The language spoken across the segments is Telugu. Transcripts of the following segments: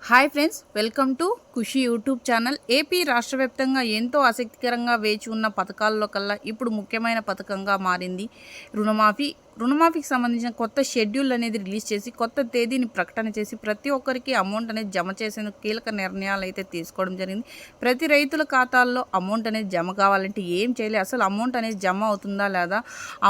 Hi friends, welcome to Khushi YouTube channel. AP రాష్ట్ర వ్యాప్తంగా ఎంతో ఆసక్తికరంగా వేచి ఉన్న పథకాల్లో కల్లా ఇప్పుడు ముఖ్యమైన పథకంగా మారింది రుణమాఫీ. రుణమాఫీకి సంబంధించిన కొత్త షెడ్యూల్ అనేది రిలీజ్ చేసి కొత్త తేదీని ప్రకటన చేసి ప్రతి ఒక్కరికి అమౌంట్ అనేది జమ చేసేందుకు కీలక నిర్ణయాలు అయితే తీసుకోవడం జరిగింది. ప్రతి రైతుల ఖాతాల్లో అమౌంట్ అనేది జమ కావాలంటే ఏం చేయాలి, అసలు అమౌంట్ అనేది జమ అవుతుందా లేదా,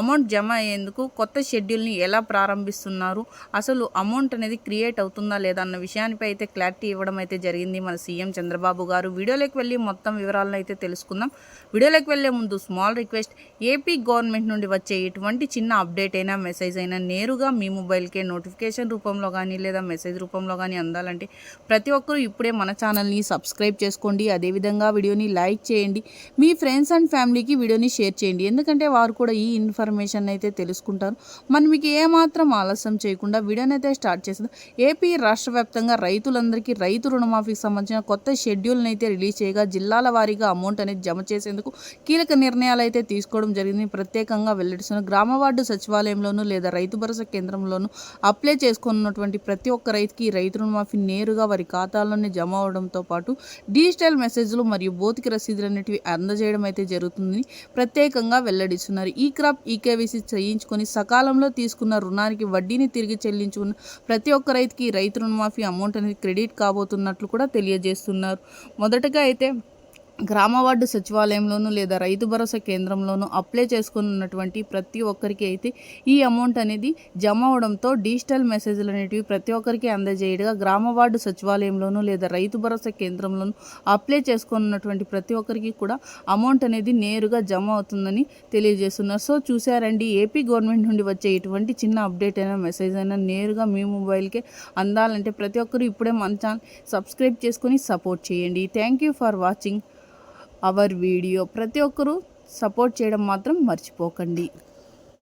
అమౌంట్ జమ అయ్యేందుకు కొత్త షెడ్యూల్ని ఎలా ప్రారంభిస్తున్నారు, అసలు అమౌంట్ అనేది క్రియేట్ అవుతుందా లేదా అన్న విషయానిపై అయితే క్లారిటీ ఇవ్వడం అయితే జరిగింది మన సీఎం చంద్రబాబు గారు. వీడియోలోకి వెళ్ళి మొత్తం వివరాలను అయితే తెలుసుకుందాం. వీడియోలోకి వెళ్ళే ముందు స్మాల్ రిక్వెస్ట్, ఏపీ గవర్నమెంట్ నుండి వచ్చే ఎటువంటి చిన్న అప్డేట్ అయినా మెసేజ్ అయినా నేరుగా మీ మొబైల్కే నోటిఫికేషన్ రూపంలో కానీ లేదా మెసేజ్ రూపంలో కానీ అందాలంటే ప్రతి ఒక్కరూ ఇప్పుడే మన ఛానల్ని సబ్స్క్రైబ్ చేసుకోండి. అదేవిధంగా వీడియోని లైక్ చేయండి, మీ ఫ్రెండ్స్ అండ్ ఫ్యామిలీకి వీడియోని షేర్ చేయండి, ఎందుకంటే వారు కూడా ఈ ఇన్ఫర్మేషన్ అయితే తెలుసుకుంటారు. మనం మీకు ఏమాత్రం ఆలస్యం చేయకుండా వీడియోని అయితే స్టార్ట్ చేద్దాం. ఏపీ రాష్ట్ర వ్యాప్తంగా రైతులందరికీ రైతు రుణమాఫీకి సంబంధించిన కొత్త షెడ్యూల్ని అయితే రిలీజ్ చేయగా జిల్లాల వారీగా అమౌంట్ అనేది జమ చేసేందుకు కీలక నిర్ణయాలు అయితే తీసుకోవడం జరిగింది. ప్రత్యేకంగా వెల్లడిస్తున్న గ్రామ వార్డు సచివాలయంలోనూ లేదా రైతు భరోసా కేంద్రంలోనూ అప్లై చేసుకున్నటువంటి ప్రతి ఒక్క రైతుకి రైతు రుణమాఫీ నేరుగా వారి ఖాతాల్లోనే జమ అవడంతో పాటు డిజిటల్ మెసేజ్లు మరియు భౌతిక రసీదులు అనేటివి అందజేయడం అయితే జరుగుతుంది ప్రత్యేకంగా వెల్లడిస్తున్నారు. ఈ క్రాప్ ఈకేవీసీ చేయించుకొని సకాలంలో తీసుకున్న రుణానికి వడ్డీని తిరిగి చెల్లించుకున్న ప్రతి ఒక్క రైతుకి రైతు రుణమాఫీ అమౌంట్ అనేది క్రెడిట్ కాబోతున్నట్లు కూడా తెలియజేస్తున్నారు. మొదటగా అయితే గ్రామ వార్డు సచివాలయంలోనూ లేదా రైతు భరోసా కేంద్రంలోనూ అప్లై చేసుకున్నటువంటి ప్రతి ఒక్కరికి అయితే ఈ అమౌంట్ అనేది జమ అవడంతో డిజిటల్ మెసేజ్లు అనేటివి ప్రతి ఒక్కరికి అందజేయగా గ్రామ వార్డు సచివాలయంలోనూ లేదా రైతు భరోసా కేంద్రంలోనూ అప్లై చేసుకున్నటువంటి ప్రతి ఒక్కరికి కూడా అమౌంట్ అనేది నేరుగా జమ అవుతుందని తెలియజేస్తున్నారు. సో చూసారండి, ఏపీ గవర్నమెంట్ నుండి వచ్చే ఎటువంటి చిన్న అప్డేట్ అయినా మెసేజ్ అయినా నేరుగా మీ మొబైల్కే అందాలంటే ప్రతి ఒక్కరు ఇప్పుడే మన ఛానల్ సబ్స్క్రైబ్ చేసుకొని సపోర్ట్ చేయండి. Thank you for watching our video. ప్రతి ఒక్కరూ సపోర్ట్ చేయడం మాత్రం మర్చిపోకండి.